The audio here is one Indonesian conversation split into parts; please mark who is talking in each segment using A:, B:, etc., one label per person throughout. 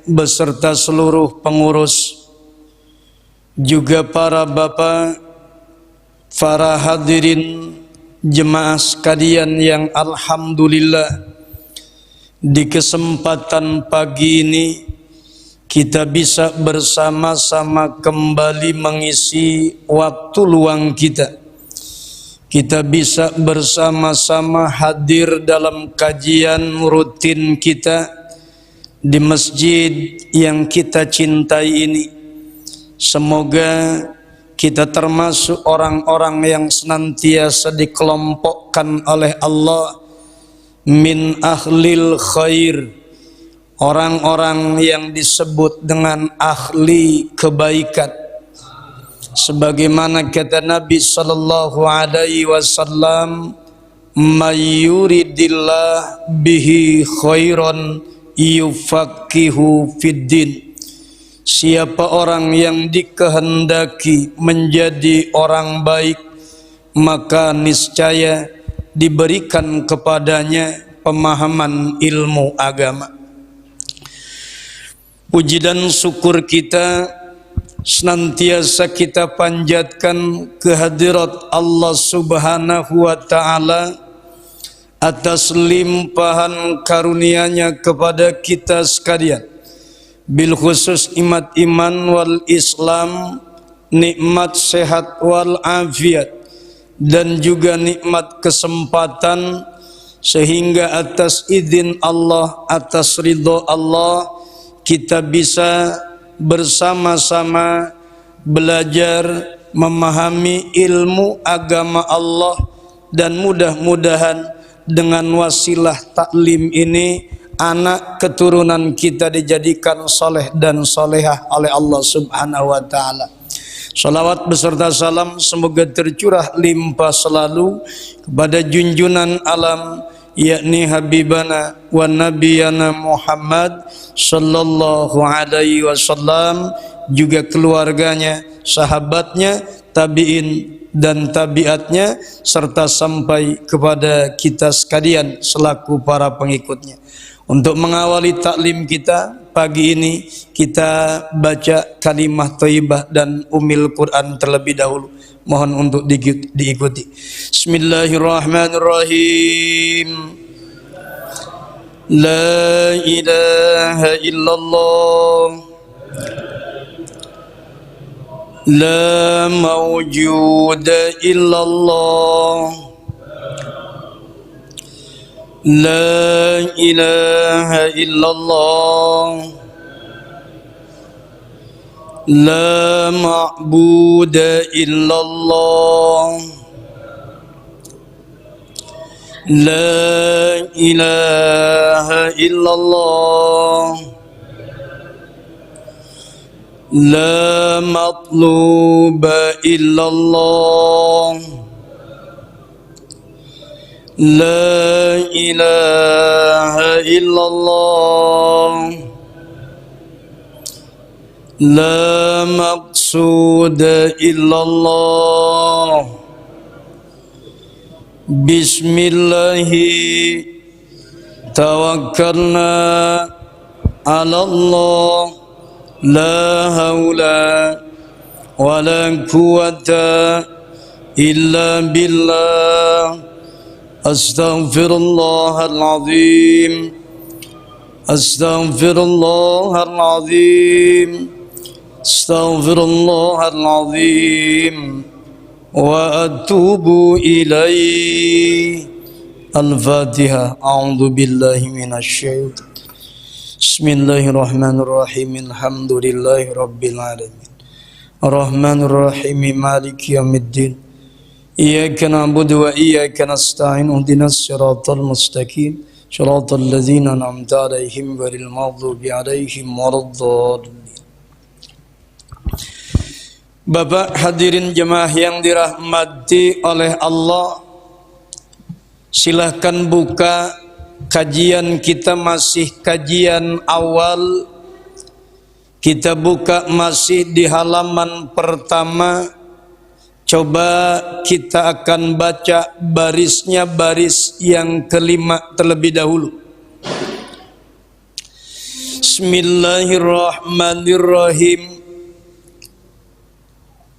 A: beserta seluruh pengurus, juga para bapak, para hadirin jemaah sekalian yang alhamdulillah di kesempatan pagi ini kita bisa bersama-sama kembali mengisi waktu luang kita. Kita bisa bersama-sama hadir dalam kajian rutin kita di masjid yang kita cintai ini. Semoga kita termasuk orang-orang yang senantiasa dikelompokkan oleh Allah min ahlil khair, orang-orang yang disebut dengan ahli kebaikan. Sebagaimana kata Nabi sallallahu alaihi wasallam, "Mayyuridillah bihi khairan yufaqihu fiddin." Siapa orang yang dikehendaki menjadi orang baik, maka niscaya diberikan kepadanya pemahaman ilmu agama. Puji dan syukur kita senantiasa kita panjatkan kehadirat Allah Subhanahu wa ta'ala atas limpahan karunia-Nya kepada kita sekalian, bil khusus nikmat iman wal Islam, nikmat sehat wal afiat, dan juga nikmat kesempatan, sehingga atas izin Allah, atas ridho Allah, kita bisa bersama-sama belajar memahami ilmu agama Allah, dan mudah-mudahan dengan wasilah taklim ini anak keturunan kita dijadikan soleh dan solehah oleh Allah Subhanahu wa ta'ala. Salawat beserta salam semoga tercurah limpah selalu kepada junjunan alam, yakni Habibana wa Nabiyana Muhammad sallallahu alaihi wasallam, juga keluarganya, sahabatnya, tabi'in dan tabiatnya, serta sampai kepada kita sekalian selaku para pengikutnya. Untuk mengawali taklim kita pagi ini, kita baca kalimah thayyibah dan umil Quran terlebih dahulu. Mohon untuk diikuti. Bismillahirrahmanirrahim. La ilaha illallah, la mawjuda illallah, la ilaha illallah, la ma'buda illallah, la ilaha illallah, la matluba illallah, la ilaha illallah, la maqsuda illallah. Bismillahi tawakkalna ala Allah, la hawla wa la quwwata illa billah. Astaghfirullahal azim, astaghfirullahal azim, astaghfirullahal azim, wa atubu ilaihi. Al-Fatihah. A'udzu billahi minasy syaitan. Bismillahirrahmanirrahim. Alhamdulillahi rabbil alamin. Arrahmanir rahim, maliki yaumiddin. Iyyaka na'budu wa iyyaka nasta'in. Ihdinas siratal mustaqim. Shiratal ladzina an'amta 'alaihim ghairil maghdubi 'alaihim waladdallin. Bapak hadirin jemaah yang dirahmati oleh Allah, silahkan buka kajian kita, masih kajian awal. Kita buka masih di halaman pertama. Coba kita akan baca barisnya, baris yang kelima terlebih dahulu. Bismillahirrahmanirrahim.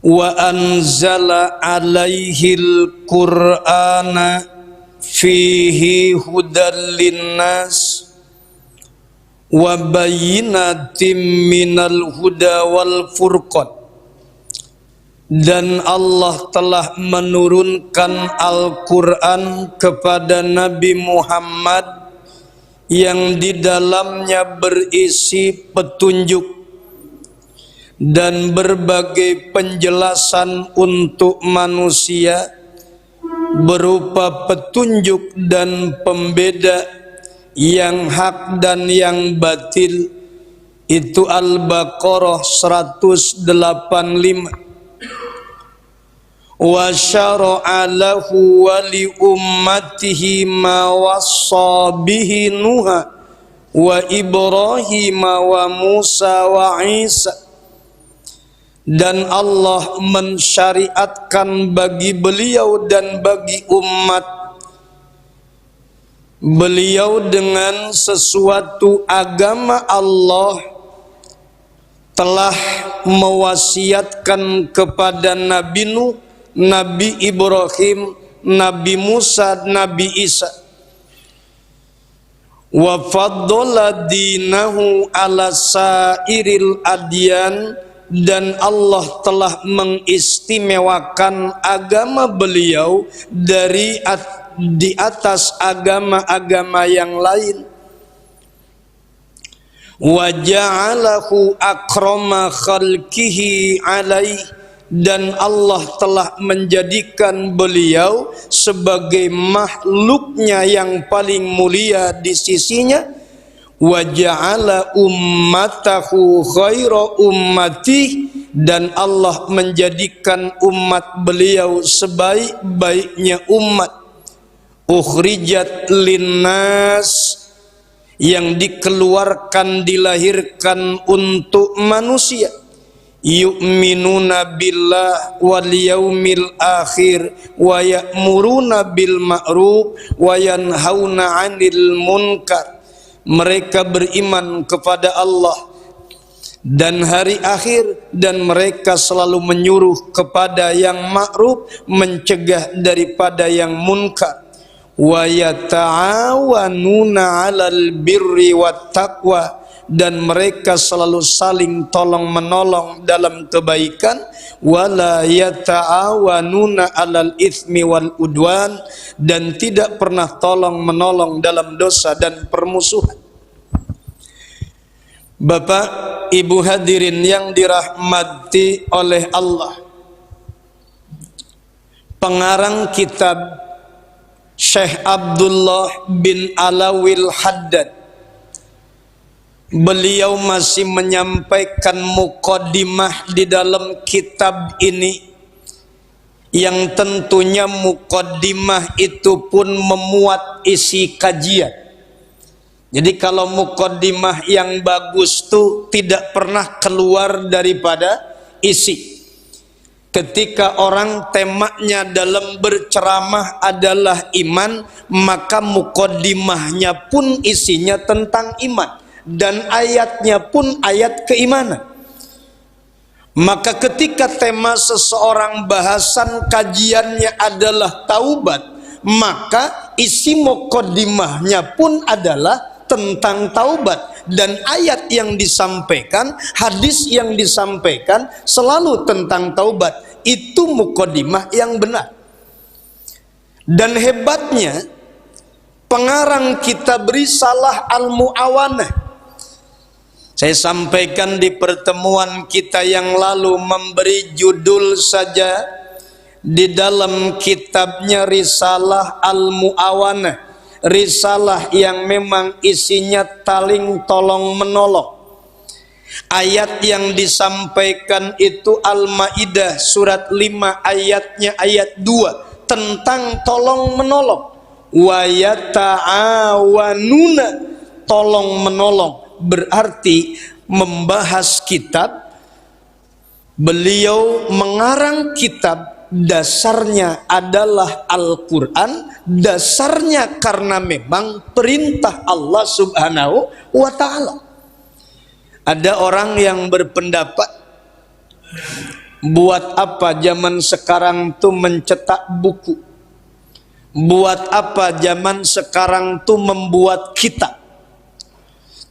A: Wa anzala alaihil Qur'ana fihi hudal linnas wa bayyinatim minal huda wal furqan. Dan Allah telah menurunkan Al-Quran kepada Nabi Muhammad yang di dalamnya berisi petunjuk dan berbagai penjelasan untuk manusia berupa petunjuk dan pembeda yang hak dan yang batil. Itu Al-Baqarah 185. Wa syara'a lahu wa li ummatihi ma wassa bihi Nuha wa Ibrahim wa Musa wa Isa. Dan Allah mensyariatkan bagi beliau dan bagi umat beliau dengan sesuatu agama Allah telah mewasiatkan kepada Nabi Nuh, Nabi Ibrahim, Nabi Musa, Nabi Isa. Wa faddala dinahu ala sairil adyan. Dan Allah telah mengistimewakan agama beliau di atas agama-agama yang lain. Wa ja'alahu akrama khalqihi alaih. Dan Allah telah menjadikan beliau sebagai makhluknya yang paling mulia di sisinya. Wa ja'ala ummatahu khaira ummati. Dan Allah menjadikan umat beliau sebaik-baiknya umat. Ukhrijat linnas, yang dikeluarkan, dilahirkan untuk manusia. Yu'minuna billah wal yaumil akhir wa ya'muruna bil ma'ruf wa yanhauna 'anil munkar. Mereka beriman kepada Allah dan hari akhir, dan mereka selalu menyuruh kepada yang ma'ruf, mencegah daripada yang munkar. Wa yata'awanuna 'alal birri wat taqwa. Dan mereka selalu saling tolong menolong dalam kebaikan. Wala yata'awanuna 'alal itsmi wal udwan. Dan tidak pernah tolong menolong dalam dosa dan permusuhan. Bapak, Ibu hadirin yang dirahmati oleh Allah, pengarang kitab Syekh Abdullah bin Alawil Haddad, beliau masih menyampaikan muqaddimah di dalam kitab ini, yang tentunya muqaddimah itu pun memuat isi kajian. Jadi kalau muqaddimah yang bagus tuh tidak pernah keluar daripada isi. Ketika orang temanya dalam berceramah adalah iman, maka muqaddimahnya pun isinya tentang iman. Dan ayatnya pun ayat keimanan. Maka ketika tema seseorang bahasan kajiannya adalah taubat, maka isi muqaddimahnya pun adalah tentang taubat. Dan ayat yang disampaikan, hadis yang disampaikan selalu tentang taubat. Itu muqaddimah yang benar. Dan hebatnya pengarang kitab Risalah Al-Mu'awanah, saya sampaikan di pertemuan kita yang lalu, memberi judul saja di dalam kitabnya Risalah Al-Mu'awanah, risalah yang memang isinya taling tolong menolong. Ayat yang disampaikan itu Al-Maidah surat 5 ayatnya ayat 2 tentang tolong menolong. Wa yata'awanuna, tolong menolong, berarti membahas kitab. Beliau mengarang kitab, dasarnya adalah Al-Quran, dasarnya karena memang perintah Allah Subhanahu wa ta'ala. Ada orang yang berpendapat, buat apa zaman sekarang tuh mencetak buku? Buat apa zaman sekarang tuh membuat kitab?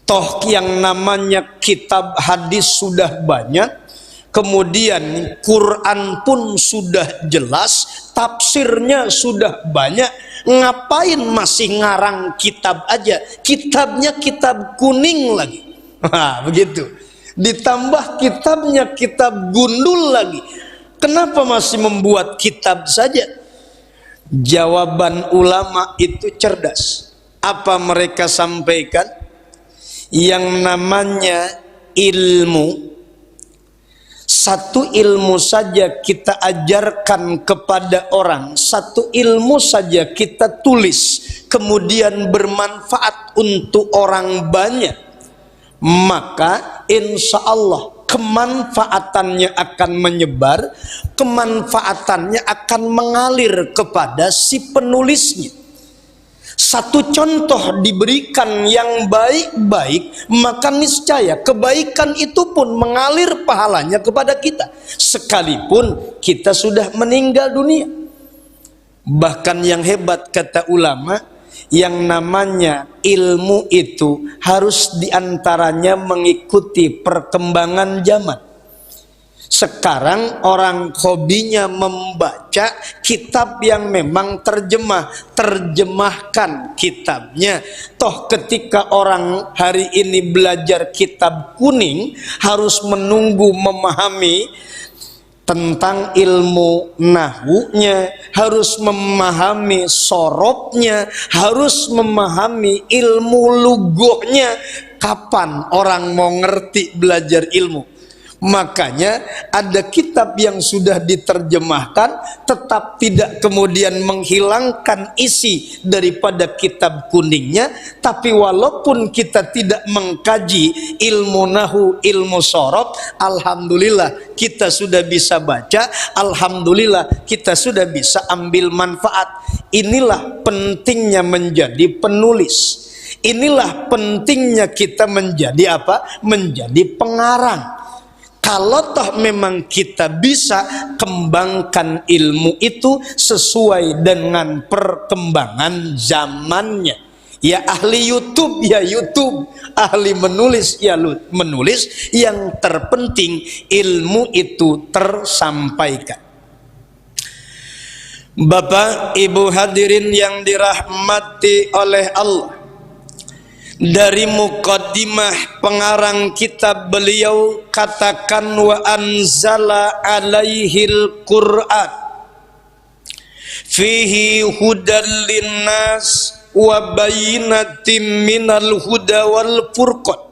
A: Toh yang namanya kitab hadis sudah banyak, kemudian Quran pun sudah jelas, tafsirnya sudah banyak, ngapain masih ngarang kitab aja? Kitabnya kitab kuning lagi. Nah, begitu. Ditambah kitabnya kitab gundul lagi. Kenapa masih membuat kitab saja? Jawaban ulama itu cerdas. Apa mereka sampaikan? Yang namanya ilmu, satu ilmu saja kita ajarkan kepada orang, satu ilmu saja kita tulis, kemudian bermanfaat untuk orang banyak, maka insya Allah kemanfaatannya akan menyebar, kemanfaatannya akan mengalir kepada si penulisnya. Satu contoh diberikan yang baik-baik, maka niscaya kebaikan itu pun mengalir pahalanya kepada kita, sekalipun kita sudah meninggal dunia. Bahkan yang hebat, kata ulama, yang namanya ilmu itu harus diantaranya mengikuti perkembangan zaman. Sekarang orang hobinya membaca kitab yang memang terjemahkan kitabnya. Toh ketika orang hari ini belajar kitab kuning, harus menunggu memahami tentang ilmu nahwunya, harus memahami sorobnya, harus memahami ilmu lughahnya. Kapan orang mau ngerti belajar ilmu? Makanya ada kitab yang sudah diterjemahkan, tetap tidak kemudian menghilangkan isi daripada kitab kuningnya. Tapi walaupun kita tidak mengkaji ilmu nahu, ilmu sorob, alhamdulillah kita sudah bisa baca, alhamdulillah kita sudah bisa ambil manfaat. Inilah pentingnya menjadi penulis. Inilah pentingnya kita menjadi apa? Menjadi pengarang. Kalau toh memang kita bisa kembangkan ilmu itu sesuai dengan perkembangan zamannya. Ya ahli YouTube, ya YouTube. Ahli menulis, ya menulis. Yang terpenting ilmu itu tersampaikan. Bapak, Ibu hadirin yang dirahmati oleh Allah, dari muqaddimah pengarang kitab beliau katakan, wa anzala alaihil Qur'an fihi hudal linnas wa bayyinatin minal huda wal furqan.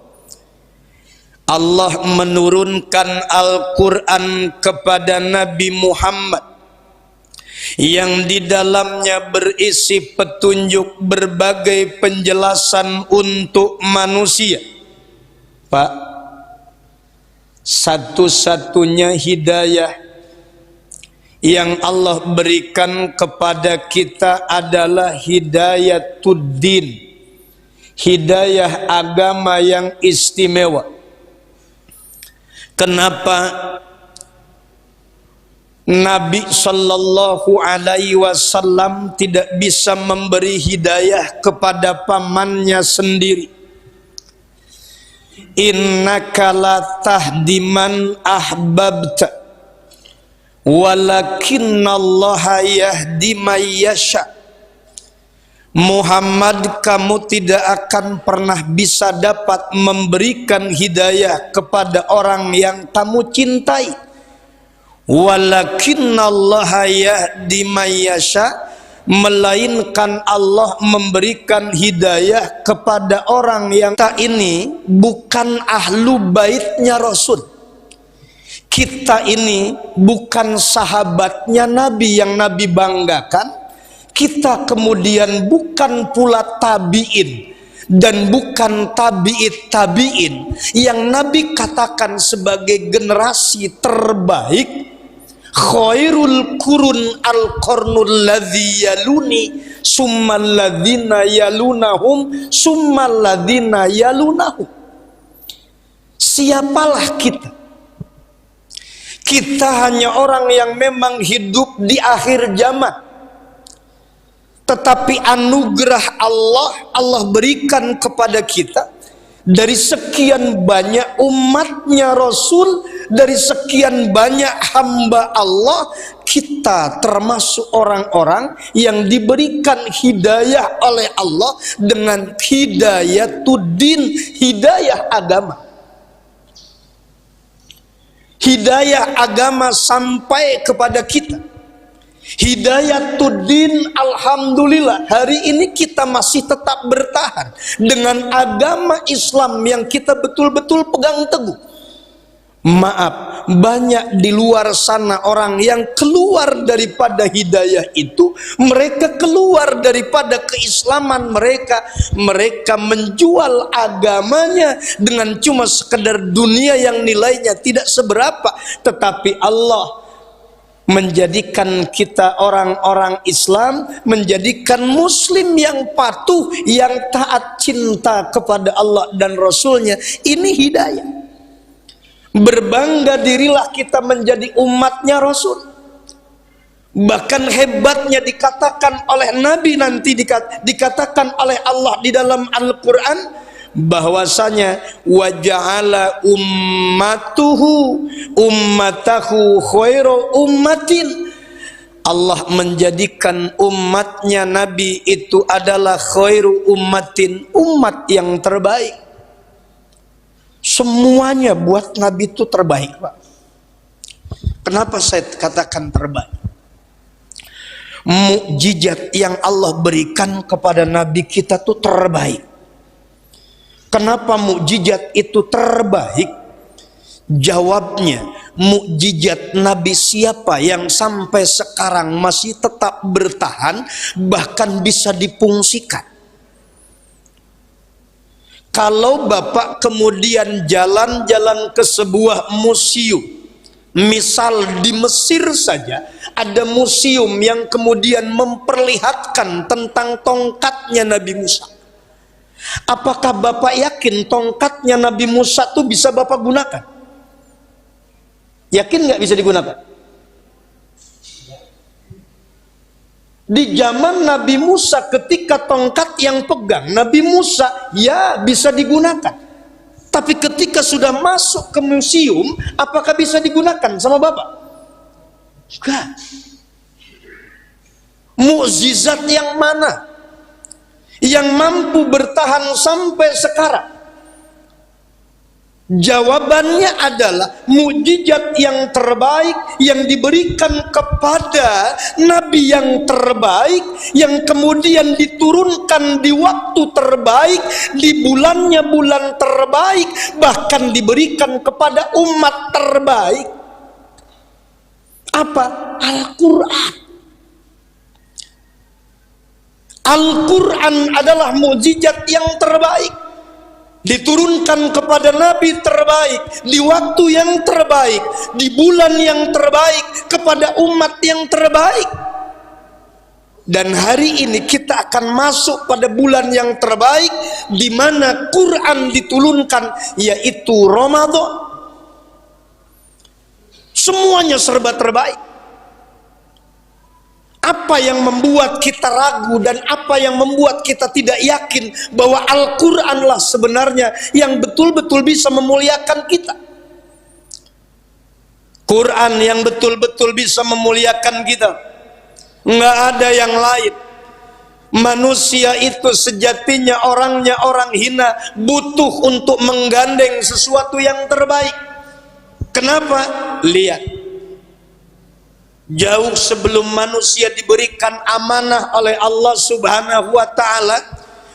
A: Allah menurunkan Al-Quran kepada Nabi Muhammad yang di dalamnya berisi petunjuk, berbagai penjelasan untuk manusia. Pak, satu-satunya hidayah yang Allah berikan kepada kita adalah hidayatuddin, hidayah agama yang istimewa. Kenapa Nabi Sallallahu Alaihi Wasallam tidak bisa memberi hidayah kepada pamannya sendiri? Innaka la tahdi man ahbabta walakinnallaha yahdi may yasha. Muhammad, kamu tidak akan pernah bisa dapat memberikan hidayah kepada orang yang kamu cintai. Walakinnallaha yahdi may yasha, melainkan Allah memberikan hidayah kepada orang yang kita ini bukan ahlu baitnya Rasul. Kita ini bukan sahabatnya Nabi yang Nabi banggakan. Kita kemudian bukan pula tabi'in dan bukan tabi'it tabi'in yang Nabi katakan sebagai generasi terbaik. Khairul kurun al-qarnul ladzi yaluni summal ladzina yalunahum summal ladzina yalunahum. Siapalah kita? Kita hanya orang yang memang hidup di akhir zaman. Tetapi anugerah Allah berikan kepada kita. Dari sekian banyak umatnya Rasul, dari sekian banyak hamba Allah, kita termasuk orang-orang yang diberikan hidayah oleh Allah dengan hidayatuddin, hidayah agama. Hidayah agama sampai kepada kita. Hidayatuddin, alhamdulillah hari ini kita masih tetap bertahan dengan agama Islam yang kita betul-betul pegang teguh. Maaf, banyak di luar sana orang yang keluar daripada hidayah itu, mereka keluar daripada keislaman mereka, mereka menjual agamanya dengan cuma sekedar dunia yang nilainya tidak seberapa, tetapi Allah menjadikan kita orang-orang Islam, menjadikan muslim yang patuh, yang taat cinta kepada Allah dan Rasulnya. Ini hidayah. Berbangga dirilah kita menjadi umatnya Rasul. Bahkan hebatnya dikatakan oleh Nabi, nanti dikatakan oleh Allah di dalam Al-Quran, bahwasanya waja'ala ummatahu khairu ummatin. Allah menjadikan umatnya Nabi itu adalah khairu ummatin, umat yang terbaik. Semuanya buat Nabi itu terbaik, Pak. Kenapa saya katakan terbaik? Mukjizat yang Allah berikan kepada Nabi kita tuh terbaik. Kenapa mukjizat itu terbaik? Jawabnya, mukjizat Nabi siapa yang sampai sekarang masih tetap bertahan, bahkan bisa difungsikan. Kalau Bapak kemudian jalan-jalan ke sebuah museum, misal di Mesir saja, ada museum yang kemudian memperlihatkan tentang tongkatnya Nabi Musa. Apakah Bapak yakin tongkatnya Nabi Musa itu bisa Bapak gunakan? Yakin nggak bisa digunakan? Di zaman Nabi Musa, ketika tongkat yang pegang Nabi Musa, ya bisa digunakan. Tapi ketika sudah masuk ke museum, apakah bisa digunakan sama Bapak? Enggak. Mukjizat yang mana yang mampu bertahan sampai sekarang? Jawabannya adalah mukjizat yang terbaik yang diberikan kepada Nabi yang terbaik, yang kemudian diturunkan di waktu terbaik, di bulannya bulan terbaik, bahkan diberikan kepada umat terbaik. Apa? Al-Quran. Al-Quran adalah mukjizat yang terbaik, diturunkan kepada Nabi terbaik, di waktu yang terbaik, di bulan yang terbaik, kepada umat yang terbaik. Dan hari ini kita akan masuk pada bulan yang terbaik, di mana Quran diturunkan, yaitu Ramadan. Semuanya serba terbaik. Apa yang membuat kita ragu dan apa yang membuat kita tidak yakin bahwa Al-Quranlah sebenarnya yang betul-betul bisa memuliakan kita? Quran yang betul-betul bisa memuliakan kita, nggak ada yang lain. Manusia itu sejatinya orangnya orang hina, butuh untuk menggandeng sesuatu yang terbaik. Kenapa? Lihat, jauh sebelum manusia diberikan amanah oleh Allah Subhanahu wa ta'ala,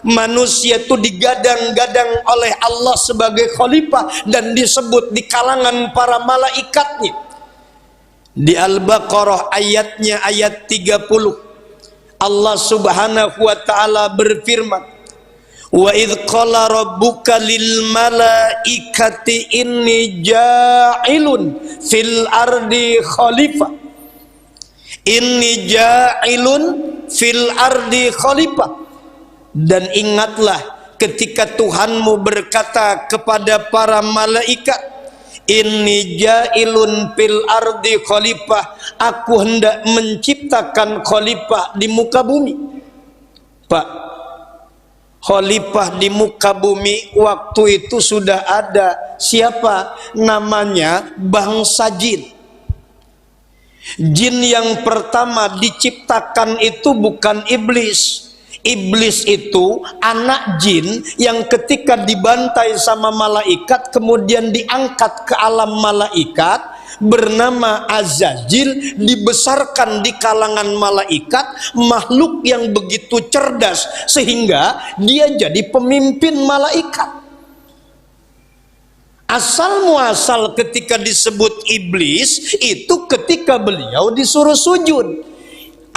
A: manusia itu digadang-gadang oleh Allah sebagai khalifah dan disebut di kalangan para malaikatnya. Di Al-Baqarah ayatnya ayat 30, Allah Subhanahu wa ta'ala berfirman, wa idh qala rabbuka lil malaikati inni ja'ilun fil ardi khalifah. Inni ja'ilun fil ardi khalifah. Dan ingatlah ketika Tuhanmu berkata kepada para malaikat, inni ja'ilun fil ardi khalifah, aku hendak menciptakan khalifah di muka bumi. Pak, khalifah di muka bumi waktu itu sudah ada. Siapa? Namanya bangsa jin. Jin yang pertama diciptakan itu bukan iblis. Iblis itu anak jin yang ketika dibantai sama malaikat kemudian diangkat ke alam malaikat, bernama Azazil, dibesarkan di kalangan malaikat, makhluk yang begitu cerdas sehingga dia jadi pemimpin malaikat. Asal muasal ketika disebut iblis itu ketika beliau disuruh sujud.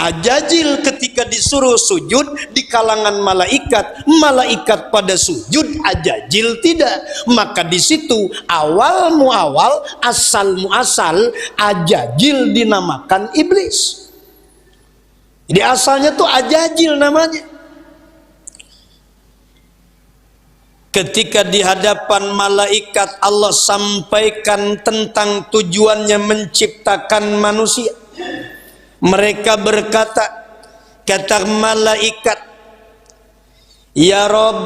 A: Azazil ketika disuruh sujud di kalangan malaikat, malaikat pada sujud, Azazil tidak. Maka di situ awal muawal, asal muasal, Azazil dinamakan iblis. Jadi asalnya tuh Azazil namanya. Ketika di hadapan malaikat Allah sampaikan tentang tujuannya menciptakan manusia. Mereka berkata, kata malaikat, ya Rabb,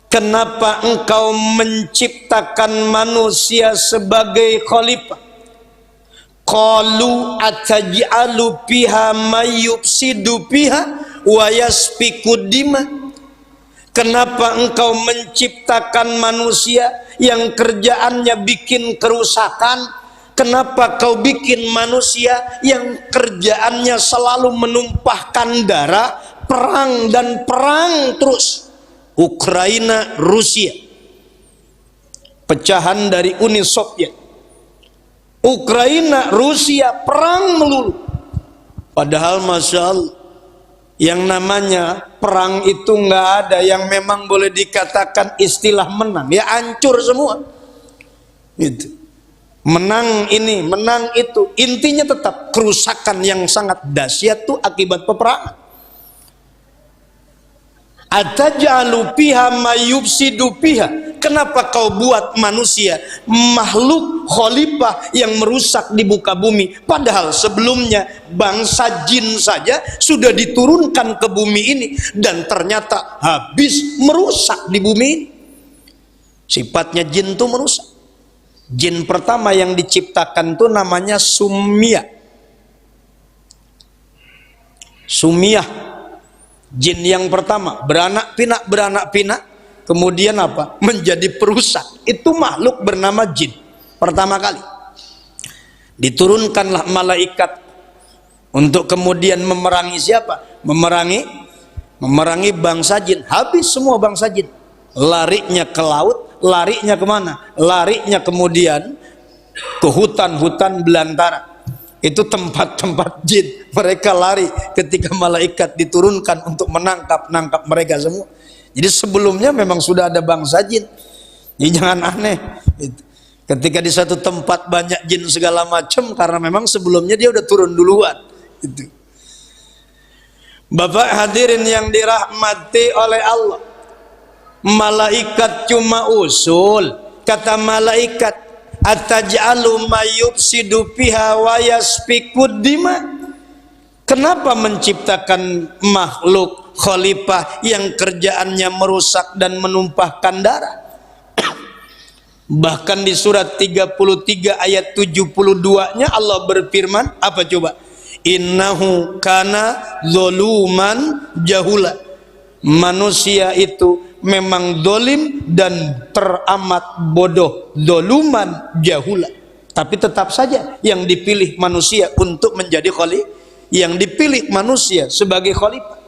A: kenapa engkau menciptakan manusia sebagai khalifah? Qalu ataj'alu fiha may yufsidu fiha wa yasfiku dima. Kenapa engkau menciptakan manusia yang kerjaannya bikin kerusakan? Kenapa kau bikin manusia yang kerjaannya selalu menumpahkan darah, perang dan perang terus? Ukraina, Rusia, pecahan dari Uni Soviet. Ukraina, Rusia, perang melulu. Padahal Masya Allah, yang namanya perang itu nggak ada yang memang boleh dikatakan istilah menang. Ya hancur semua. Gitu. Menang ini, menang itu. Intinya tetap kerusakan yang sangat dahsyat itu akibat peperangan. Ataj'alu fiha may yufsidu fiha. Kenapa kau buat manusia makhluk khalifah yang merusak di muka bumi? Padahal sebelumnya bangsa jin saja sudah diturunkan ke bumi ini dan ternyata habis merusak di bumi ini. Sifatnya jin itu merusak. Jin pertama yang diciptakan itu namanya Sumiyah. Sumiyah, jin yang pertama, beranak pinak, kemudian apa? Menjadi perusak. Itu makhluk bernama jin pertama kali. Diturunkanlah malaikat untuk kemudian memerangi siapa? Memerangi bangsa jin. Habis semua bangsa jin. Larinya ke laut. Larinya kemana? Larinya kemudian ke hutan-hutan belantara. Itu tempat-tempat jin. Mereka lari ketika malaikat diturunkan untuk menangkap mereka semua. Jadi sebelumnya memang sudah ada bangsa jin. Jadi jangan aneh. Ketika di satu tempat banyak jin segala macam, karena memang sebelumnya dia udah turun duluan. Itu. Bapak hadirin yang dirahmati oleh Allah. Malaikat cuma usul. Kata malaikat, ataj'alu may yufsidu fiha wa yasfikud dima. Kenapa menciptakan makhluk khalifah yang kerjaannya merusak dan menumpahkan darah? Bahkan di surat 33 ayat 72-nya Allah berfirman, apa coba? Innahu kana zoluman jahula. Manusia itu memang dolim dan teramat bodoh. Doluman jahula. Tapi tetap saja yang dipilih manusia untuk menjadi khalifah, yang dipilih manusia sebagai khalifah.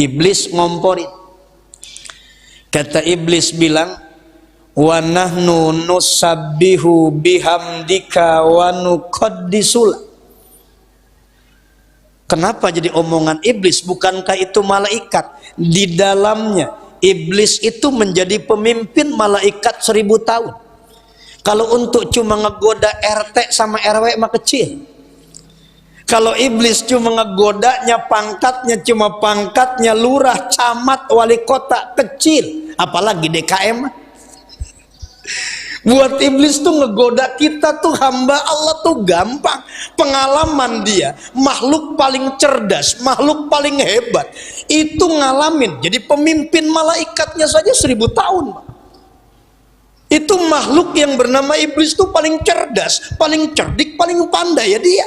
A: Iblis ngomporin. Kata iblis bilang, wa nahnu nusabbihu bihamdika wa nuqaddisul. Kenapa jadi omongan iblis? Bukankah itu malaikat? Di dalamnya iblis itu menjadi pemimpin malaikat 1000 tahun. Kalau untuk cuma ngegoda RT sama RW mah kecil. Kalau iblis cuma ngegodanya pangkatnya cuma pangkatnya lurah, camat, wali kota kecil, apalagi DKM. Buat iblis tuh ngegoda kita tuh hamba Allah tuh gampang. Pengalaman dia, makhluk paling cerdas, makhluk paling hebat, itu ngalamin jadi pemimpin malaikatnya saja 1000 tahun. Itu makhluk yang bernama iblis tuh paling cerdas, paling cerdik, paling pandai ya dia.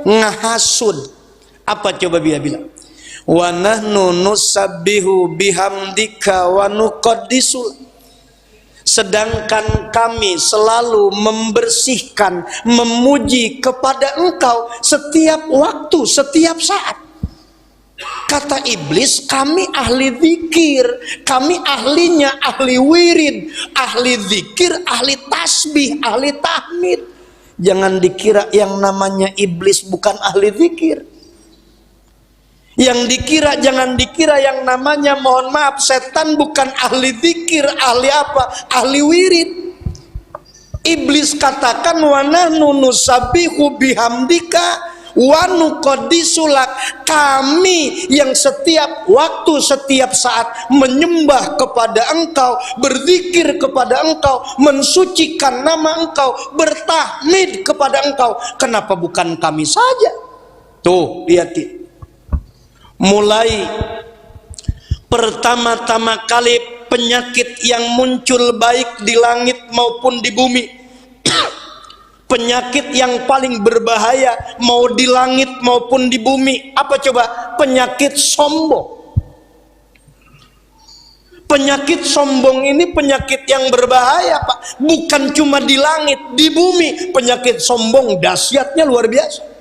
A: Ngahasud. Apa coba dia bilang? Wa nahnu nusabbihu bihamdika wa nuqaddisul. Sedangkan kami selalu membersihkan, memuji kepada Engkau setiap waktu, setiap saat. Kata iblis, kami ahli zikir, kami ahlinya ahli wirid, ahli zikir, ahli tasbih, ahli tahmid. Jangan dikira yang namanya iblis bukan ahli zikir. Yang dikira, jangan dikira yang namanya, mohon maaf, setan bukan ahli zikir, ahli apa? Ahli wirid. Iblis katakan wa nahnu nusabbihu bihamdika wa nuqaddisulak. Kami yang setiap waktu, setiap saat menyembah kepada Engkau, berzikir kepada Engkau, mensucikan nama Engkau, bertahmid kepada Engkau. Kenapa bukan kami saja? Tuh, lihat. Mulai pertama-tama kali penyakit yang muncul baik di langit maupun di bumi, penyakit yang paling berbahaya mau di langit maupun di bumi, apa coba? Penyakit sombong. Penyakit sombong ini penyakit yang berbahaya, Pak. Bukan cuma di langit, di bumi. Penyakit sombong dahsyatnya luar biasa.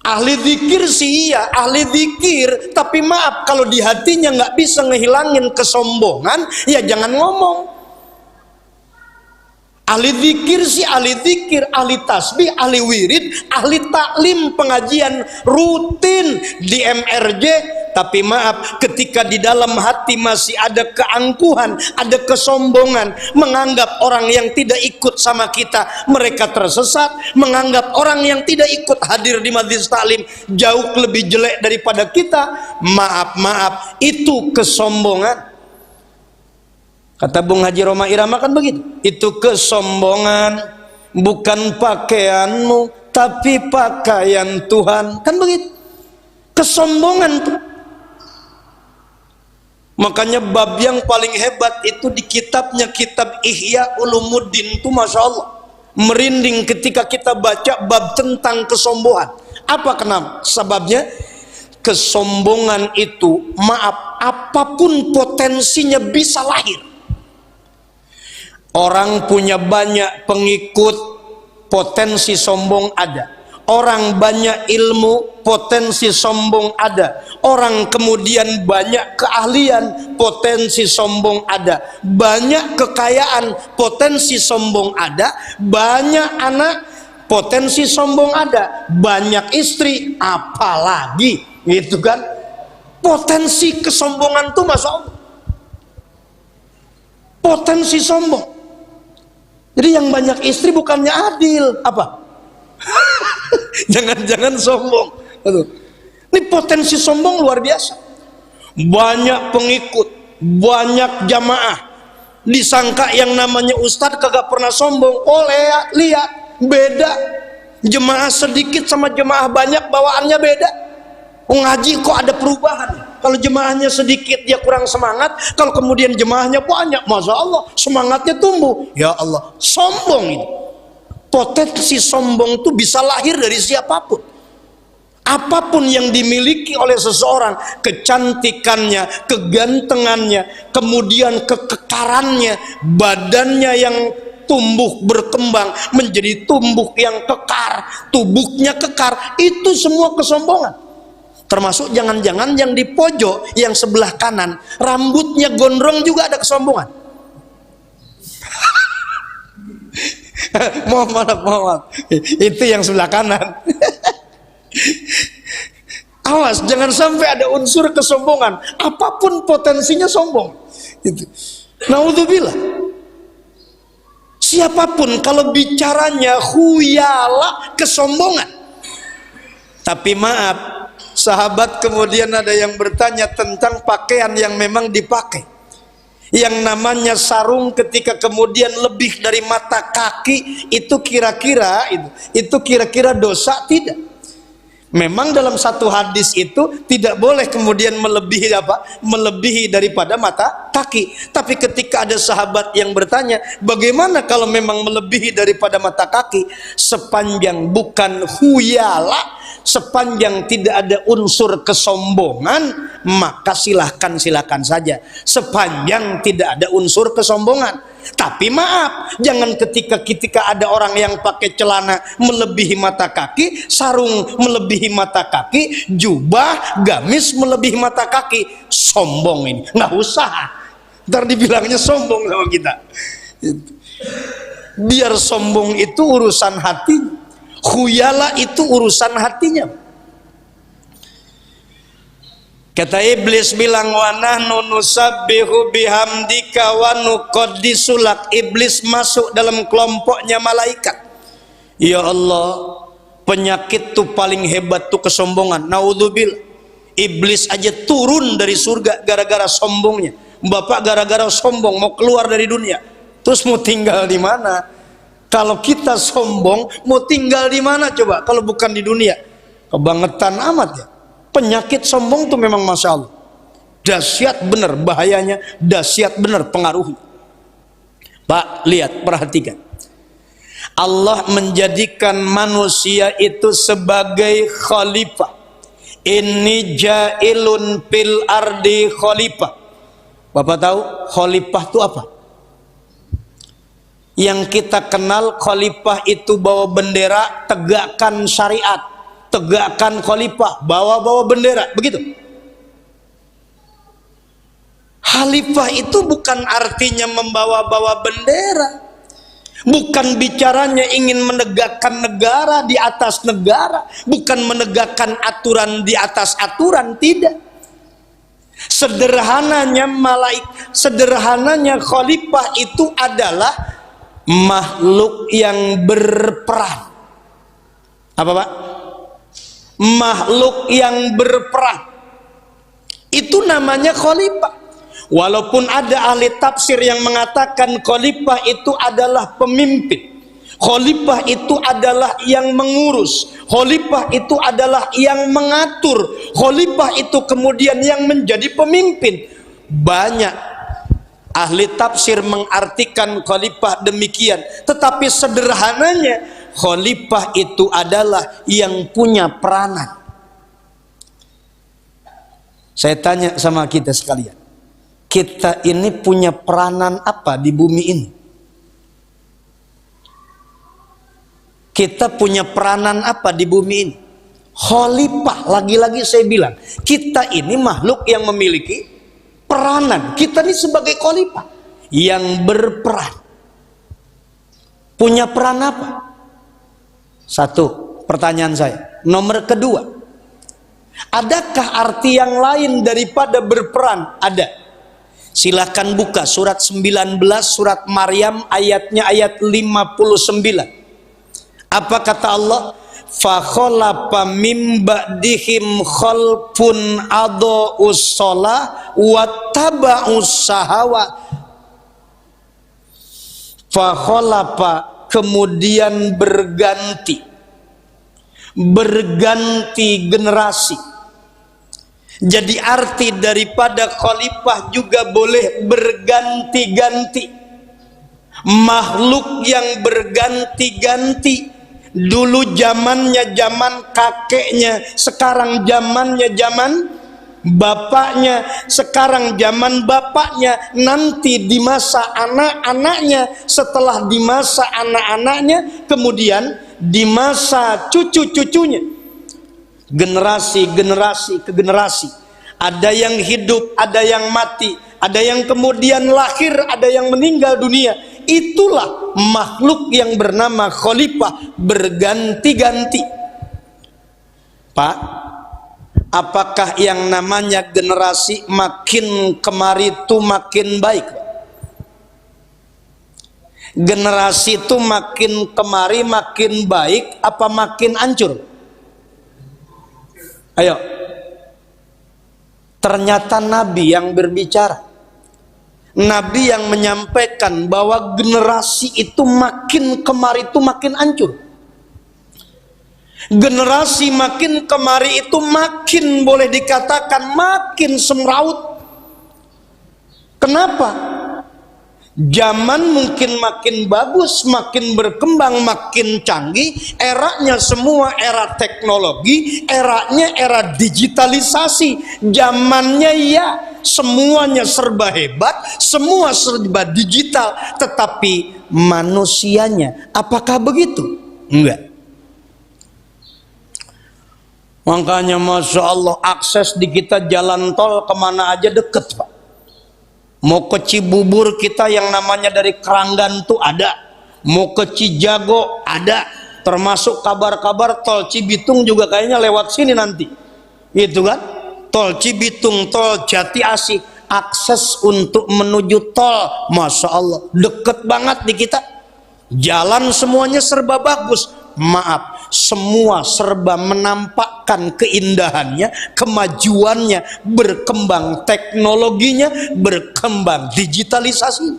A: Ahli zikir sih iya, ahli zikir, tapi maaf kalau di hatinya nggak bisa ngehilangin kesombongan, ya jangan ngomong. Ahli zikir sih ahli zikir, ahli tasbih, ahli wirid, ahli taklim, pengajian rutin di MRJ, tapi maaf ketika di dalam hati masih ada keangkuhan, ada kesombongan, menganggap orang yang tidak ikut sama kita mereka tersesat, menganggap orang yang tidak ikut hadir di majelis taklim jauh lebih jelek daripada kita. Maaf, itu kesombongan. Kata Bung Haji Roma Irama kan begitu. Itu kesombongan bukan pakaianmu, tapi pakaian Tuhan. Kan begitu. Kesombongan tuh. Makanya bab yang paling hebat itu di kitabnya, kitab Ihya Ulumuddin itu, Masya Allah, merinding ketika kita baca bab tentang kesombongan. Apa kenapa? Sebabnya kesombongan itu, maaf, apapun potensinya bisa lahir. Orang punya banyak pengikut, potensi sombong ada. Orang banyak ilmu, potensi sombong ada. Orang kemudian banyak keahlian, potensi sombong ada. Banyak kekayaan, potensi sombong ada. Banyak anak, potensi sombong ada. Banyak istri, apalagi, gitu kan? Potensi kesombongan tuh Masya Allah. Potensi sombong. Jadi yang banyak istri bukannya adil, apa? Jangan-jangan sombong. Ini potensi sombong luar biasa. Banyak pengikut, banyak jamaah, disangka yang namanya ustadz kagak pernah sombong. Oh lihat, beda. Jemaah sedikit sama jemaah banyak bawaannya beda. Ngaji kok ada perubahan. Kalau jemaahnya sedikit dia kurang semangat, kalau kemudian jemaahnya banyak, Masya Allah, semangatnya tumbuh. Ya Allah, sombong itu. Potensi sombong itu bisa lahir dari siapapun. Apapun yang dimiliki oleh seseorang, kecantikannya, kegantengannya, kemudian kekekarannya, badannya yang tumbuh berkembang menjadi tubuh yang kekar, tubuhnya kekar, itu semua kesombongan. Termasuk jangan-jangan yang di pojok, yang sebelah kanan, rambutnya gondrong juga ada kesombongan. Maaf. Itu yang sebelah kanan. Awas, jangan sampai ada unsur kesombongan. Apapun potensinya sombong. Naudzubillah. Siapapun kalau bicaranya khuyala, kesombongan. Tapi maaf, sahabat kemudian ada yang bertanya tentang pakaian yang memang dipakai, yang namanya sarung ketika kemudian lebih dari mata kaki, itu kira-kira dosa tidak? Memang dalam satu hadis itu tidak boleh kemudian melebihi daripada mata kaki. Tapi ketika ada sahabat yang bertanya, bagaimana kalau memang melebihi daripada mata kaki? Sepanjang bukan khuyala, sepanjang tidak ada unsur kesombongan, maka silahkan saja, sepanjang tidak ada unsur kesombongan. Tapi maaf, jangan ketika ada orang yang pakai celana melebihi mata kaki, sarung melebihi mata kaki, jubah, gamis melebihi mata kaki, sombong ini. Nggak usah, ntar dibilangnya sombong sama kita. Biar sombong itu urusan hati, khuyala itu urusan hatinya. Kata iblis bilang, wa nahnu nusabbihu bihamdika wa nuqaddisu lak. Iblis masuk dalam kelompoknya malaikat. Ya Allah, penyakit tuh paling hebat tuh kesombongan. Naudzubillah. Iblis aja turun dari surga gara-gara sombongnya. Bapak gara-gara sombong mau keluar dari dunia. Terus mau tinggal di mana? Kalau kita sombong mau tinggal di mana coba? Kalau bukan di dunia. Kebangetan amat ya. Penyakit sombong tuh memang masya Allah dahsyat bener bahayanya, dahsyat bener pengaruhnya. Pak, lihat, perhatikan. Allah menjadikan manusia itu sebagai khalifah. Inni ja'ilun fil ardi khalifah. Bapak tahu khalifah itu apa? Yang kita kenal khalifah itu bawa bendera, tegakkan syariat. Tegakkan khalifah, bawa bendera, begitu. Khalifah itu bukan artinya membawa-bawa bendera, bukan bicaranya ingin menegakkan negara di atas negara, bukan menegakkan aturan di atas aturan, tidak. Sederhananya khalifah itu adalah makhluk yang berperan. Apa Pak? Makhluk yang berperan, itu namanya khalifah. Walaupun ada ahli tafsir yang mengatakan khalifah itu adalah pemimpin, khalifah itu adalah yang mengurus, khalifah itu adalah yang mengatur, khalifah itu kemudian yang menjadi pemimpin. Banyak ahli tafsir mengartikan khalifah demikian, tetapi sederhananya khalifah itu adalah yang punya peranan. Saya tanya sama kita sekalian, kita ini punya peranan apa di bumi ini? Kita punya peranan apa di bumi ini? Khalifah, lagi-lagi saya bilang, kita ini makhluk yang memiliki peranan. Kita ini sebagai khalifah yang berperan. Punya peran apa? Satu, pertanyaan saya. Nomor kedua, adakah arti yang lain daripada berperan? Ada. Silahkan buka surat 19, surat Maryam, ayat 59. Apa kata Allah? Fa khalafa mim ba'dihim khalfun adha'us shalah wattaba'us syahawat. Fa khalafa, kemudian berganti generasi. Jadi arti daripada khalifah juga boleh berganti-ganti, makhluk yang berganti-ganti. Dulu zamannya zaman kakeknya, sekarang zamannya zaman bapaknya, sekarang zaman bapaknya, nanti di masa anak-anaknya, setelah di masa anak-anaknya, kemudian di masa cucu-cucunya. Generasi ke generasi. Ada yang hidup, ada yang mati, ada yang kemudian lahir, ada yang meninggal dunia. Itulah makhluk yang bernama khalifah, berganti-ganti. Pak, apakah yang namanya generasi makin kemari itu makin baik? Generasi itu makin kemari makin baik apa makin hancur? Ayo. Ternyata Nabi yang berbicara. Nabi yang menyampaikan bahwa generasi itu makin kemari itu makin hancur. Generasi makin kemari itu makin boleh dikatakan makin semraut. Kenapa? Zaman mungkin makin bagus, makin berkembang, makin canggih. Eranya semua era teknologi, eranya era digitalisasi. Zamannya ya semuanya serba hebat, semua serba digital. Tetapi manusianya, apakah begitu? Enggak. Makanya Masya Allah, akses di kita jalan tol kemana aja deket, Pak. Mau ke Cibubur kita yang namanya dari Keranggan tuh ada, mau ke Cijago ada, termasuk kabar-kabar tol Cibitung juga kayaknya lewat sini nanti, gitu kan? Tol Cibitung, tol Jati Asih, akses untuk menuju tol, Masya Allah, deket banget di kita. Jalan semuanya serba bagus. Maaf, semua serba menampakkan keindahannya, kemajuannya, berkembang teknologinya, berkembang digitalisasi.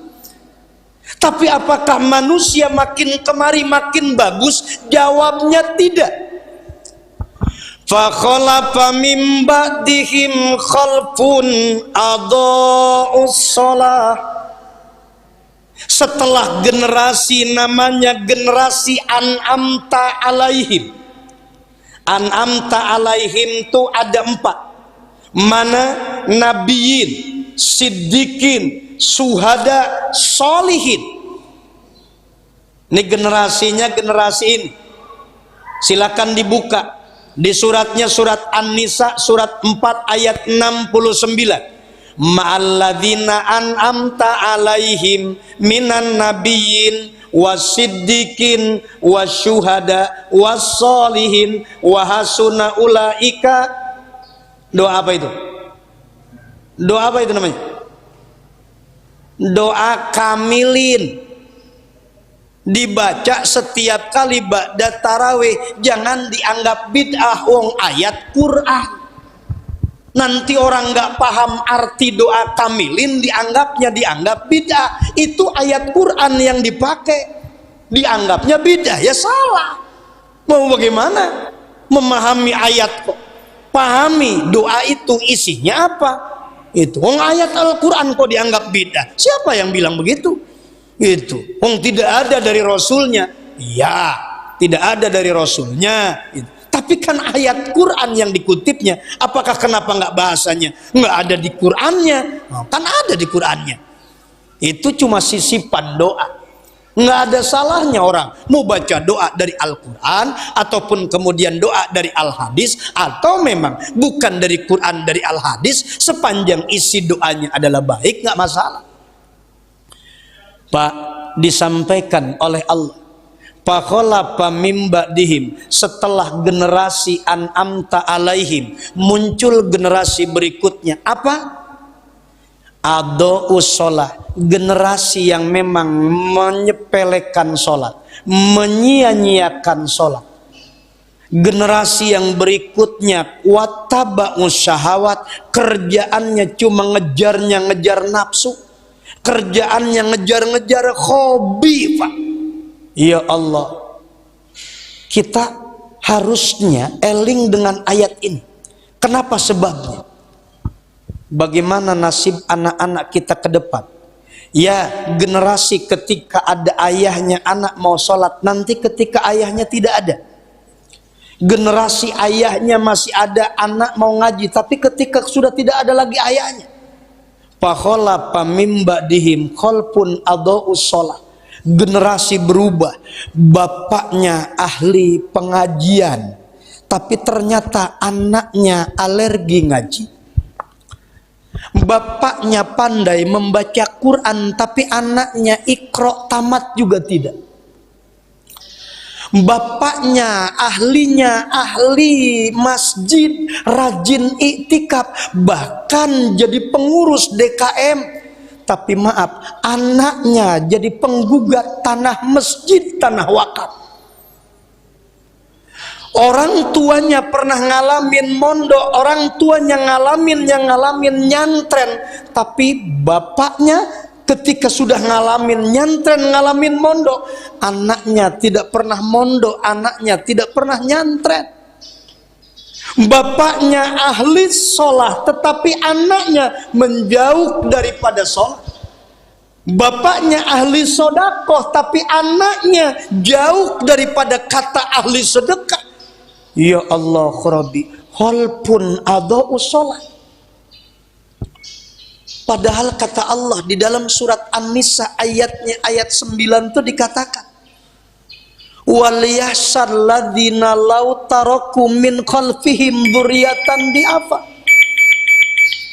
A: Tapi apakah manusia makin kemari makin bagus? Jawabnya tidak. Fa khalafa min ba'dihim khalfun adha'us shalah. Setelah generasi namanya generasi an'amta alaihim. An'amta alaihim itu ada 4. Mana? Nabiyin, siddiqin, suhada, solihin. Ini generasinya generasi ini. Silakan dibuka di suratnya, surat An-Nisa surat 4 ayat 69. Ma'alladzina an'amta alaihim minan nabiyyin wasiddiqin wasyuhada wassolihin wa hasuna ulaika. Doa apa itu? Doa apa itu namanya? Doa kamilin. Dibaca setiap kali ba'da tarawih. Jangan dianggap bid'ah, wong ayat Quran. Nanti orang nggak paham arti doa kamilin, dianggap bid'ah. Itu ayat Quran yang dipakai, dianggapnya bid'ah, ya salah. Mau bagaimana? Memahami ayat kok, pahami doa itu isinya apa? Itu ayat Al-Quran kok dianggap bid'ah? Siapa yang bilang begitu? Itu tidak ada dari Rasulnya. Ya, tidak ada dari Rasulnya. Tapi kan ayat Quran yang dikutipnya. Apakah kenapa nggak bahasanya nggak ada di Qurannya? Kan ada di Qurannya. Itu cuma sisipan doa. Nggak ada salahnya orang mau baca doa dari Al-Quran ataupun kemudian doa dari Al-Hadis, atau memang bukan dari Quran, dari Al-Hadis, sepanjang isi doanya adalah baik, nggak masalah. Pak, disampaikan oleh Allah, fakhalafa min ba'dihim, setelah generasi an'amta alaihim muncul generasi berikutnya. Apa? Adha'us shalah, generasi yang memang menyepelekan sholat, menyia-nyiakan sholat. Generasi yang berikutnya wattaba'us syahawat, kerjaannya cuma ngejar nafsu, kerjaannya ngejar hobi, Pak. Ya Allah, kita harusnya eling dengan ayat ini. Kenapa sebabnya? Bagaimana nasib anak-anak kita ke depan? Ya, generasi ketika ada ayahnya anak mau sholat, nanti ketika ayahnya tidak ada. Generasi ayahnya masih ada, anak mau ngaji, tapi ketika sudah tidak ada lagi ayahnya. Fakhalafa min ba'dihim khalfun adha'us shalah. Generasi berubah, bapaknya ahli pengajian, tapi ternyata anaknya alergi ngaji. Bapaknya pandai membaca Quran, tapi anaknya iqra tamat juga tidak. Bapaknya ahli masjid, rajin iktikaf, bahkan jadi pengurus DKM, tapi maaf, anaknya jadi penggugat tanah masjid, tanah wakaf. Orang tuanya pernah ngalamin mondok, orang tuanya ngalamin nyantren, tapi bapaknya ketika sudah ngalamin nyantren, ngalamin mondok, anaknya tidak pernah mondok, anaknya tidak pernah nyantren. Bapaknya ahli sholat, tetapi anaknya menjauh daripada sholat. Bapaknya ahli sodakoh, tapi anaknya jauh daripada kata ahli sedekah. Ya Allah Rabbi, walaupun adau sholat. Padahal kata Allah di dalam surat An-Nisa ayat 9 itu dikatakan, waliyahsar ladzina law taraku min khalfihim dzurriatan diafa.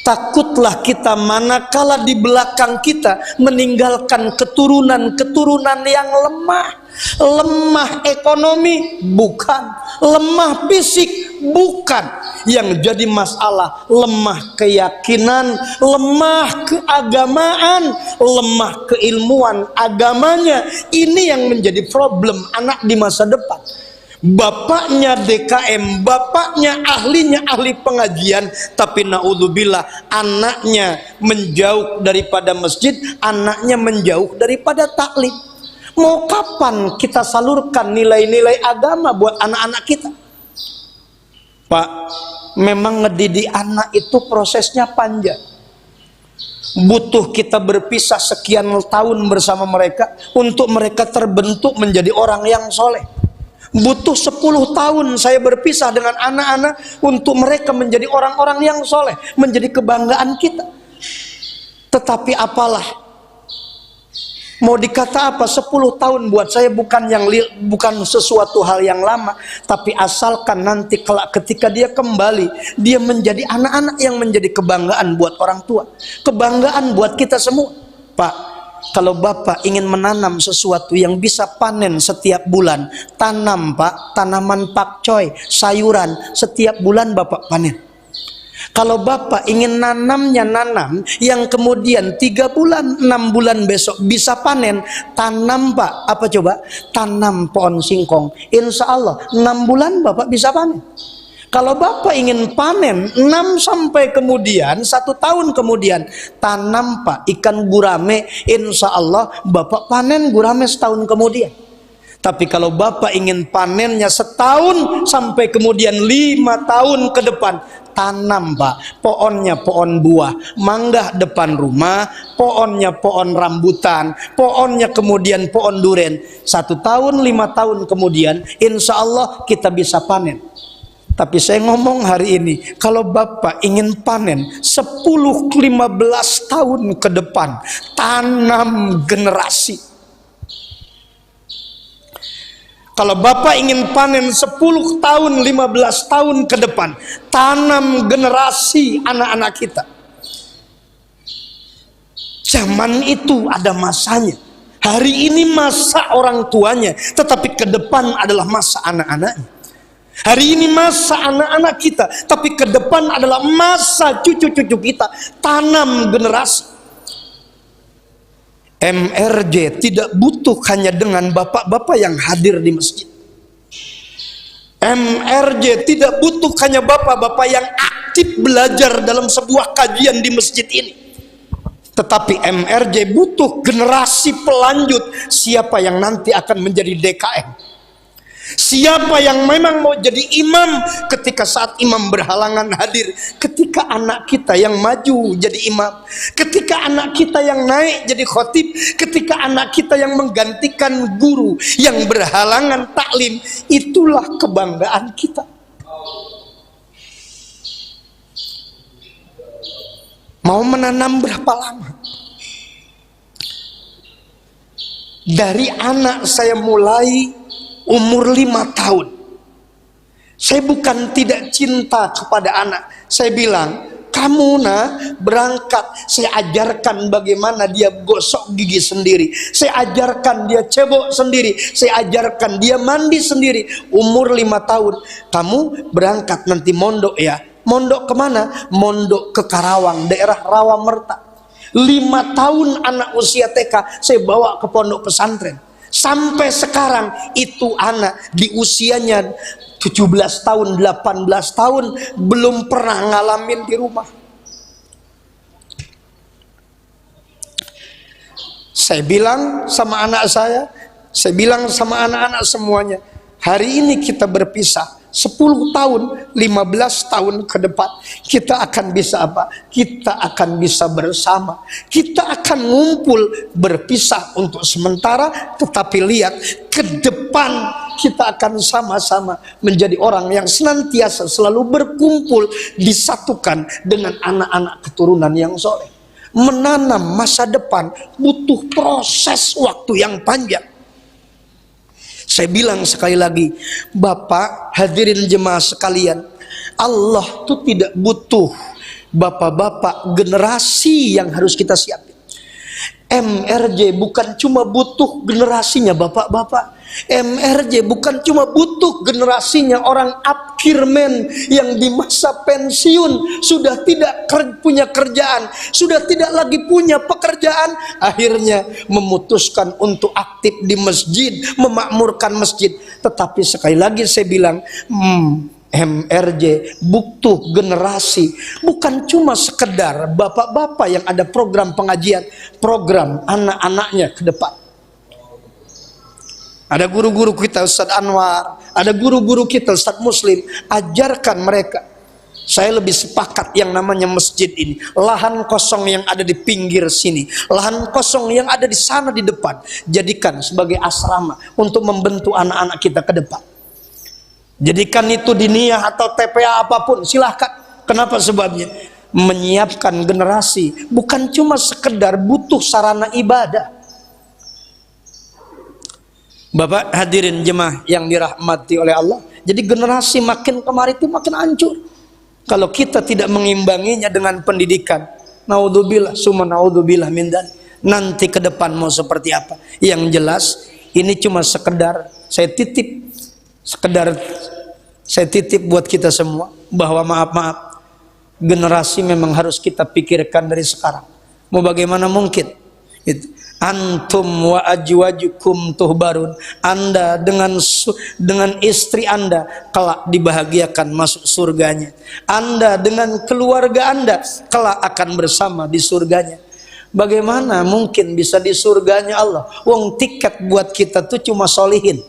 A: Takutlah kita manakala di belakang kita meninggalkan keturunan-keturunan yang lemah. Lemah ekonomi bukan, lemah fisik bukan. Yang jadi masalah lemah keyakinan, lemah keagamaan, lemah keilmuan agamanya. Ini yang menjadi problem anak di masa depan. Bapaknya DKM, bapaknya ahli pengajian, tapi naudzubillah anaknya menjauh daripada masjid, anaknya menjauh daripada taklim. Mau kapan kita salurkan nilai-nilai agama buat anak-anak kita? Pak, memang ngedidik anak itu prosesnya panjang. Butuh kita berpisah sekian tahun bersama mereka untuk mereka terbentuk menjadi orang yang soleh. Butuh 10 tahun saya berpisah dengan anak-anak untuk mereka menjadi orang-orang yang soleh, menjadi kebanggaan kita. Tetapi apalah, mau dikata apa, 10 tahun buat saya bukan sesuatu hal yang lama. Tapi asalkan nanti ketika dia kembali, dia menjadi anak-anak yang menjadi kebanggaan buat orang tua, kebanggaan buat kita semua. Pak, kalau Bapak ingin menanam sesuatu yang bisa panen setiap bulan, tanam Pak, tanaman pakcoy, sayuran, setiap bulan Bapak panen. Kalau Bapak ingin nanamnya nanam yang kemudian 3 bulan, 6 bulan besok bisa panen, tanam Pak, apa coba? Tanam pohon singkong. Insya Allah 6 bulan Bapak bisa panen. Kalau Bapak ingin panen 6 sampai kemudian 1 tahun kemudian, tanam Pak ikan gurame, insya Allah Bapak panen gurame setahun kemudian. Tapi kalau Bapak ingin panennya setahun sampai kemudian 5 tahun ke depan, tanam Pak, pohonnya pohon buah, mangga depan rumah, pohonnya pohon rambutan, pohonnya kemudian pohon duren. 1 tahun 5 tahun kemudian insya Allah kita bisa panen. Tapi saya ngomong hari ini, kalau Bapak ingin panen 10-15 tahun ke depan, tanam generasi. Kalau Bapak ingin panen 10 tahun, 15 tahun ke depan, tanam generasi anak-anak kita. Zaman itu ada masanya. Hari ini masa orang tuanya, tetapi ke depan adalah masa anak-anaknya. Hari ini masa anak-anak kita, tapi ke depan adalah masa cucu-cucu kita. Tanam generasi. MRJ tidak butuh hanya dengan bapak-bapak yang hadir di masjid. MRJ tidak butuh hanya bapak-bapak yang aktif belajar dalam sebuah kajian di masjid ini. Tetapi MRJ butuh generasi pelanjut. Siapa yang nanti akan menjadi DKM? Siapa yang memang mau jadi imam ketika saat imam berhalangan hadir? Ketika anak kita yang maju jadi imam, ketika anak kita yang naik jadi khotib, ketika anak kita yang menggantikan guru yang berhalangan taklim, itulah kebanggaan kita. Mau menanam berapa lama? Dari anak saya mulai umur 5 tahun. Saya bukan tidak cinta kepada anak. Saya bilang, kamu berangkat. Saya ajarkan bagaimana dia gosok gigi sendiri. Saya ajarkan dia cebok sendiri. Saya ajarkan dia mandi sendiri. Umur 5 tahun. Kamu berangkat nanti mondok ya. Mondok kemana? Mondok ke Karawang, daerah Rawamerta. 5 tahun anak usia TK saya bawa ke pondok pesantren. Sampai sekarang itu anak di usianya 17 tahun, 18 tahun belum pernah ngalamin di rumah. Saya bilang sama anak saya bilang sama anak-anak semuanya, hari ini kita berpisah, 10 tahun, 15 tahun ke depan kita akan bisa apa? Kita akan bisa bersama, kita akan ngumpul, berpisah untuk sementara, tetapi lihat ke depan kita akan sama-sama menjadi orang yang senantiasa selalu berkumpul, disatukan dengan anak-anak keturunan yang soleh. Menanam masa depan butuh proses waktu yang panjang. Saya bilang sekali lagi, Bapak, hadirin jemaah sekalian, Allah tuh tidak butuh bapak-bapak generasi yang harus kita siapin. MRJ bukan cuma butuh generasinya bapak-bapak. MRJ bukan cuma butuh generasinya orang upkirmen yang di masa pensiun sudah tidak punya kerjaan, sudah tidak lagi punya pekerjaan, akhirnya memutuskan untuk aktif di masjid, memakmurkan masjid. Tetapi sekali lagi saya bilang, MRJ butuh generasi, bukan cuma sekedar bapak-bapak yang ada program pengajian, program anak-anaknya ke depan. Ada guru-guru kita Ustadz Anwar, ada guru-guru kita Ustadz Muslim, ajarkan mereka. Saya lebih sepakat yang namanya masjid ini, lahan kosong yang ada di pinggir sini, lahan kosong yang ada di sana di depan, jadikan sebagai asrama untuk membentuk anak-anak kita ke depan. Jadikan itu diniyah atau TPA apapun, silahkan. Kenapa sebabnya? Menyiapkan generasi bukan cuma sekedar butuh sarana ibadah. Bapak hadirin jemaah yang dirahmati oleh Allah, jadi generasi makin kemari itu makin hancur kalau kita tidak mengimbanginya dengan pendidikan. Naudzubillah, summa naudzubillah min dzalik. Nanti ke depan mau seperti apa? Yang jelas ini cuma sekedar saya titip buat kita semua bahwa maaf generasi memang harus kita pikirkan dari sekarang. Mau bagaimana mungkin? Antum wa ajwajukum tuhbarun. Anda dengan istri Anda kelak dibahagiakan masuk surganya. Anda dengan keluarga Anda kelak akan bersama di surganya. Bagaimana mungkin bisa di surganya Allah? Wong tiket buat kita tuh cuma solihin.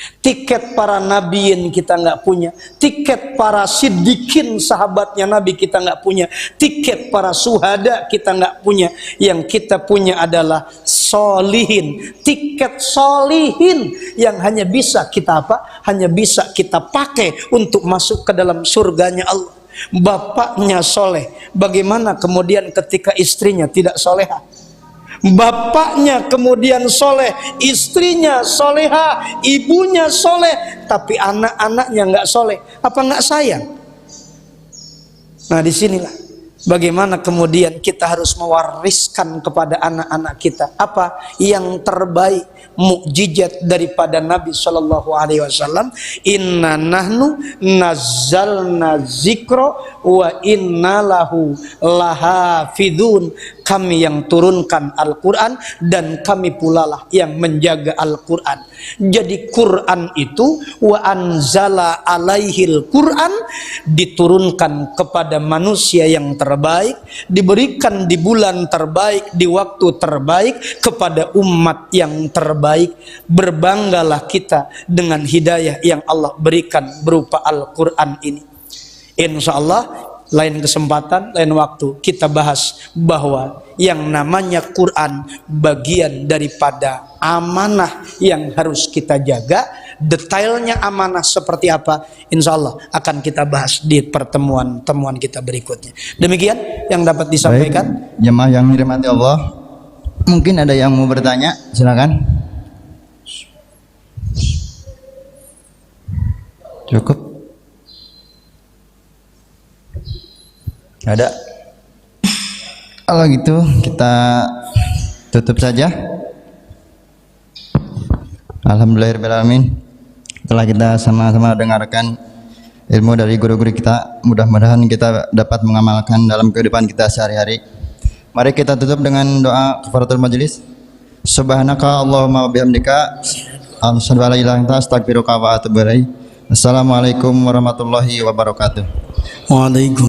A: Tiket para nabiin kita nggak punya, tiket para siddiqin sahabatnya Nabi kita nggak punya, tiket para suhada kita nggak punya. Yang kita punya adalah solihin, tiket solihin yang hanya bisa kita apa? Hanya bisa kita pakai untuk masuk ke dalam surganya Allah. Bapaknya soleh, bagaimana kemudian ketika istrinya tidak soleha? Bapaknya kemudian soleh, istrinya soleha, ibunya soleh, tapi anak-anaknya nggak soleh, apa nggak sayang? Nah disinilah bagaimana kemudian kita harus mewariskan kepada anak-anak kita apa yang terbaik, mukjizat daripada Nabi Shallallahu Alaihi Wasallam. Inna nahnu nazzalna zikro wa inna lahu lahafidun. Kami yang turunkan Al-Quran dan kami pula lah yang menjaga Al-Quran. Jadi Quran itu wa anzala alaihil Quran, diturunkan kepada manusia yang terbaik, diberikan di bulan terbaik, di waktu terbaik, kepada umat yang terbaik. Berbanggalah kita dengan hidayah yang Allah berikan berupa Al-Quran ini. Insya Allah lain kesempatan, lain waktu kita bahas bahwa yang namanya Quran bagian daripada amanah yang harus kita jaga. Detailnya amanah seperti apa, insya Allah akan kita bahas di pertemuan kita berikutnya. Demikian yang dapat disampaikan.
B: Baik, jemaah yang dirahmati Allah, mungkin ada yang mau bertanya, silakan. Cukup? Ada? Kalau gitu kita tutup saja. Alhamdulillahirrahmanirrahim. Setelah kita sama-sama dengarkan ilmu dari guru-guru kita, mudah-mudahan kita dapat mengamalkan dalam kehidupan kita sehari-hari. Mari kita tutup dengan doa kafaratul majelis. Subhanaka Allahumma wa bihamdika asyhadu an la ilaha illa anta astaghfiruka wa atubu ilaik. Assalamualaikum warahmatullahi wabarakatuh.
A: Waalaikumsalam.